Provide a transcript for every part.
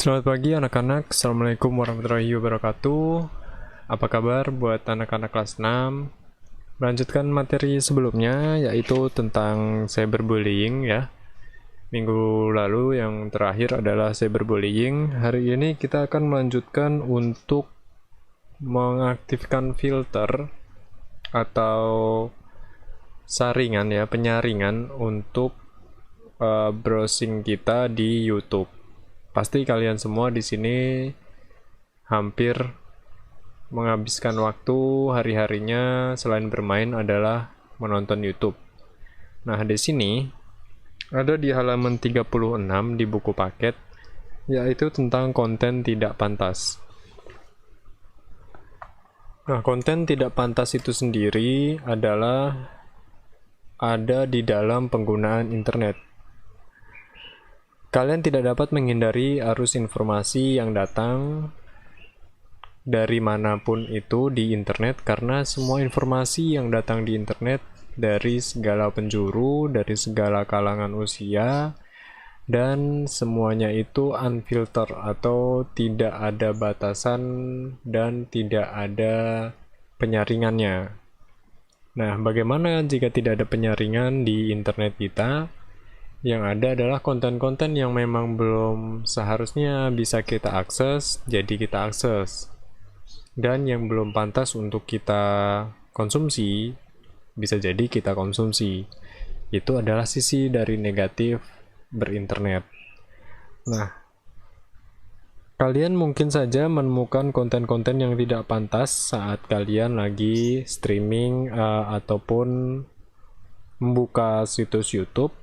Selamat pagi anak-anak, Assalamualaikum warahmatullahi wabarakatuh. Apa kabar buat anak-anak kelas 6? Melanjutkan materi sebelumnya, yaitu tentang cyberbullying ya. Minggu lalu yang terakhir adalah cyberbullying. Hari ini kita akan melanjutkan untuk mengaktifkan filter atau saringan ya, penyaringan untuk browsing kita di YouTube. Pasti kalian semua di sini hampir menghabiskan waktu hari-harinya selain bermain adalah menonton YouTube. Nah, di sini ada di halaman 36 di buku paket, yaitu tentang konten tidak pantas. Nah, konten tidak pantas itu sendiri adalah ada di dalam penggunaan internet. Kalian tidak dapat menghindari arus informasi yang datang dari manapun itu di internet, karena semua informasi yang datang di internet dari segala penjuru, dari segala kalangan usia, dan semuanya itu unfilter atau tidak ada batasan dan tidak ada penyaringannya. Nah, bagaimana jika tidak ada penyaringan di internet kita? Yang ada adalah konten-konten yang memang belum seharusnya bisa kita akses, jadi kita akses. Dan yang belum pantas untuk kita konsumsi, bisa jadi kita konsumsi. Itu adalah sisi dari negatif berinternet. Nah, kalian mungkin saja menemukan konten-konten yang tidak pantas saat kalian lagi streaming ataupun membuka situs YouTube.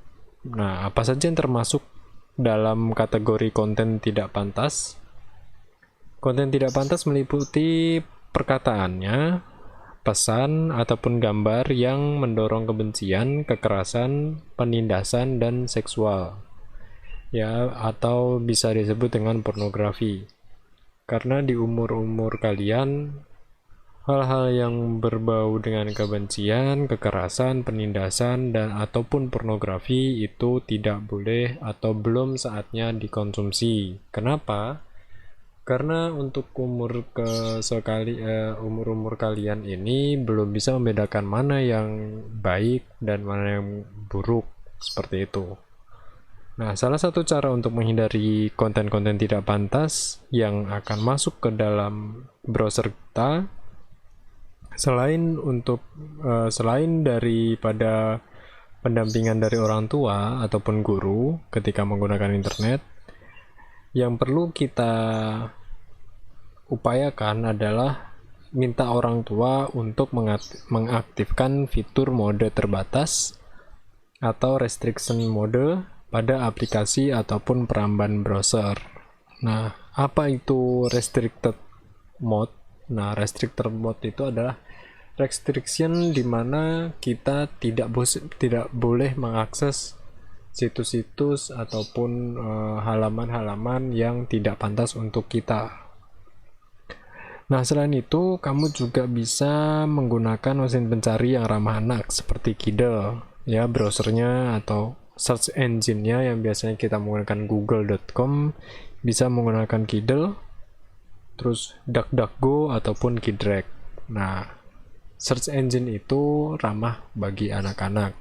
Nah, apa saja yang termasuk dalam kategori konten tidak pantas? Konten tidak pantas meliputi perkataannya, pesan, ataupun gambar yang mendorong kebencian, kekerasan, penindasan, dan seksual. Ya, atau bisa disebut dengan pornografi. Karena di umur-umur kalian, hal-hal yang berbau dengan kebencian, kekerasan, penindasan, dan ataupun pornografi itu tidak boleh atau belum saatnya dikonsumsi. Kenapa? Karena untuk umur-umur kalian ini belum bisa membedakan mana yang baik dan mana yang buruk, seperti itu. Nah, salah satu cara untuk menghindari konten-konten tidak pantas yang akan masuk ke dalam browser kita, selain daripada pendampingan dari orang tua ataupun guru ketika menggunakan internet, yang perlu kita upayakan adalah minta orang tua untuk mengaktifkan fitur mode terbatas atau restriction mode pada aplikasi ataupun peramban browser. Nah, apa itu restricted mode? Nah, restricted mode itu adalah restriction di mana kita tidak boleh mengakses situs-situs ataupun halaman-halaman yang tidak pantas untuk kita. Nah, selain itu, kamu juga bisa menggunakan mesin pencari yang ramah anak seperti Kidal, ya, browsernya atau search engine-nya yang biasanya kita menggunakan google.com, bisa menggunakan Kidal, terus DuckDuckGo ataupun Kidrack. Nah, search engine itu ramah bagi anak-anak.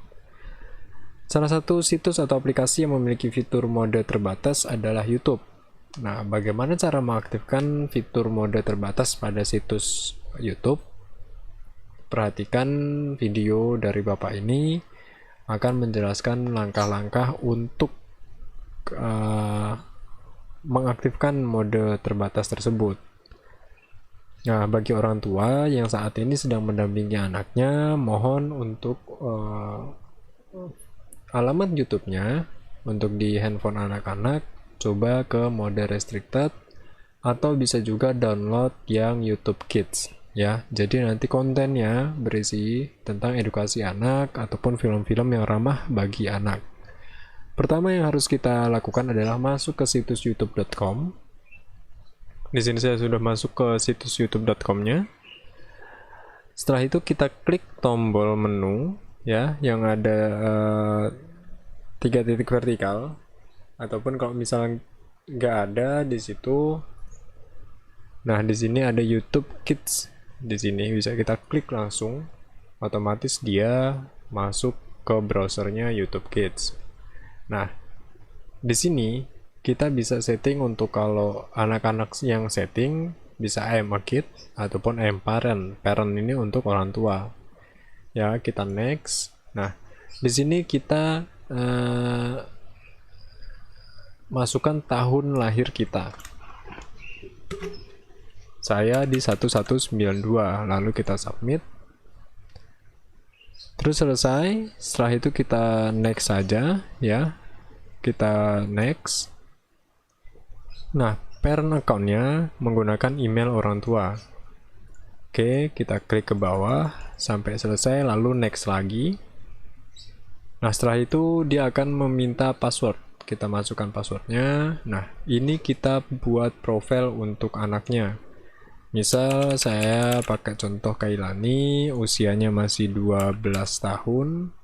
Salah satu situs atau aplikasi yang memiliki fitur mode terbatas adalah YouTube. Nah, bagaimana cara mengaktifkan fitur mode terbatas pada situs YouTube? Perhatikan video dari Bapak ini akan menjelaskan langkah-langkah untuk mengaktifkan mode terbatas tersebut. Nah, bagi orang tua yang saat ini sedang mendampingi anaknya, mohon untuk alamat YouTube-nya untuk di handphone anak-anak, coba ke mode restricted atau bisa juga download yang YouTube Kids ya. Jadi nanti kontennya berisi tentang edukasi anak ataupun film-film yang ramah bagi anak. Pertama yang harus kita lakukan adalah masuk ke situs youtube.com. Di sini saya sudah masuk ke situs youtube.com-nya. Setelah itu kita klik tombol menu ya, yang ada 3 titik vertikal, ataupun kalau misalnya nggak ada di situ. Nah, di sini ada YouTube Kids. Di sini bisa kita klik langsung, otomatis dia masuk ke browsernya YouTube Kids. Nah, di sini kita bisa setting untuk kalau anak-anak yang setting bisa I'm a kid ataupun I'm parent. Parent ini untuk orang tua. Ya, kita next. Nah, di sini kita masukkan tahun lahir kita. Saya di 1192, lalu kita submit. Terus selesai, setelah itu kita next saja ya. Kita next. Nah, parent account-nya menggunakan email orang tua. Oke, kita klik ke bawah sampai selesai, lalu next lagi. Nah, setelah itu dia akan meminta password. Kita masukkan passwordnya. Nah, ini kita buat profil untuk anaknya. Misal saya pakai contoh Kailani, usianya masih 12 tahun,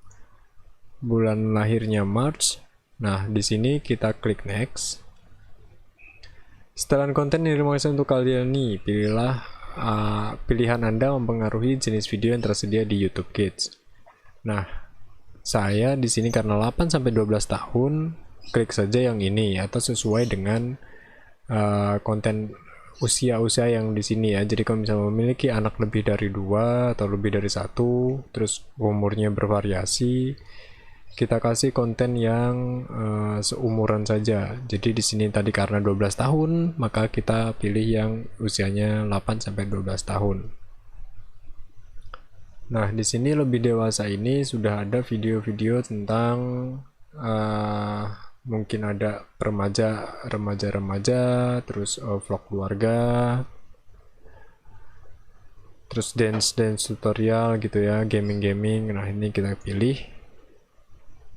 bulan lahirnya March. Nah, di sini kita klik next. Setelan konten yang dimaksud untuk kalian nih, pilihlah pilihan Anda mempengaruhi jenis video yang tersedia di YouTube Kids. Nah, saya di sini karena 8-12 tahun, klik saja yang ini atau sesuai dengan konten usia-usia yang di sini ya. Jadi kalau misalnya memiliki anak lebih dari 2 atau lebih dari 1, terus umurnya bervariasi, kita kasih konten yang seumuran saja. Jadi di sini tadi karena 12 tahun, maka kita pilih yang usianya 8-12 tahun. Nah, di sini lebih dewasa ini sudah ada video-video tentang mungkin ada remaja-remaja, terus vlog keluarga, terus dance tutorial gitu ya, gaming. Nah, ini kita pilih.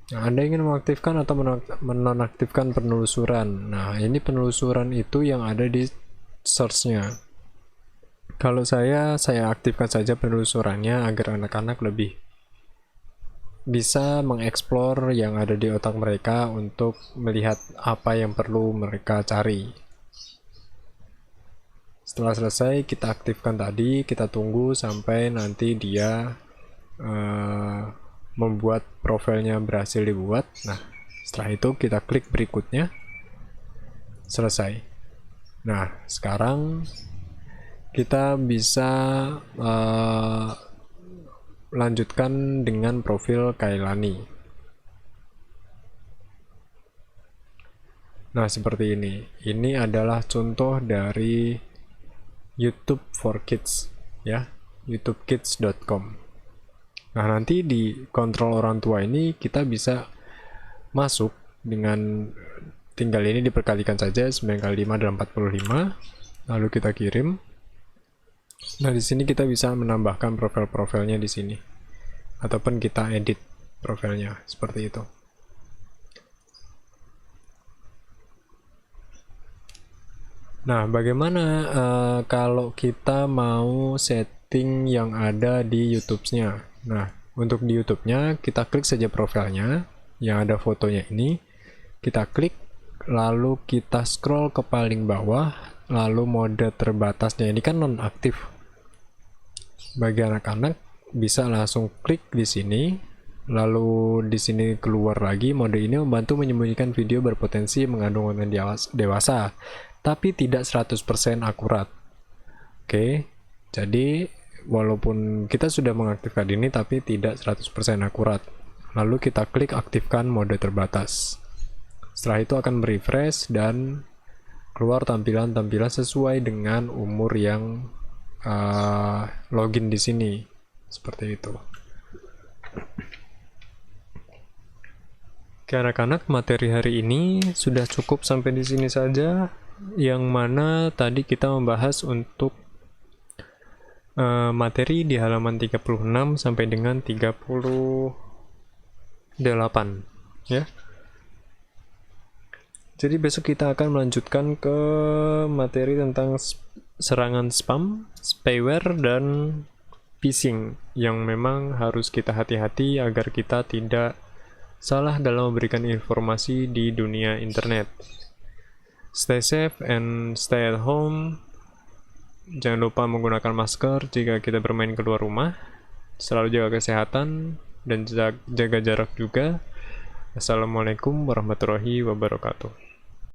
Nah, Anda ingin mengaktifkan atau menonaktifkan penelusuran. Nah, ini penelusuran itu yang ada di search-nya. Kalau saya aktifkan saja penelusurannya agar anak-anak lebih bisa mengeksplor yang ada di otak mereka untuk melihat apa yang perlu mereka cari. Setelah selesai, kita aktifkan tadi, kita tunggu sampai nanti dia membuat profilnya berhasil dibuat. Nah, setelah itu kita klik berikutnya. Selesai. Nah, sekarang kita bisa lanjutkan dengan profil Kailani. Nah, seperti ini. Ini adalah contoh dari YouTube for Kids ya, youtubekids.com. Nah, nanti di kontrol orang tua ini kita bisa masuk dengan tinggal ini diperkalikan saja 9 kali 5 dan 45, lalu kita kirim. Nah, di sini kita bisa menambahkan profil-profilnya di sini, ataupun kita edit profilnya seperti itu. Nah, bagaimana kalau kita mau setting yang ada di YouTube-nya? Nah, untuk di YouTube-nya kita klik saja profilnya yang ada fotonya ini, kita klik, lalu kita scroll ke paling bawah. Lalu mode terbatasnya ini kan nonaktif. Bagi anak-anak bisa langsung klik di sini, lalu di sini keluar lagi. Mode ini membantu menyembunyikan video berpotensi mengandung konten dewasa, tapi tidak 100% akurat. Oke, jadi walaupun kita sudah mengaktifkan ini, tapi tidak 100% akurat. Lalu kita klik aktifkan mode terbatas. Setelah itu akan merefresh dan keluar tampilan-tampilan sesuai dengan umur yang login di sini, seperti itu. Oke anak-anak, materi hari ini sudah cukup sampai di sini saja. Yang mana tadi kita membahas untuk materi di halaman 36 sampai dengan 38, ya. Jadi besok kita akan melanjutkan ke materi tentang serangan spam, spyware, dan phishing yang memang harus kita hati-hati agar kita tidak salah dalam memberikan informasi di dunia internet. Stay safe and stay at home. Jangan lupa menggunakan masker jika kita bermain keluar rumah. Selalu jaga kesehatan dan jaga jarak juga. Assalamualaikum warahmatullahi wabarakatuh.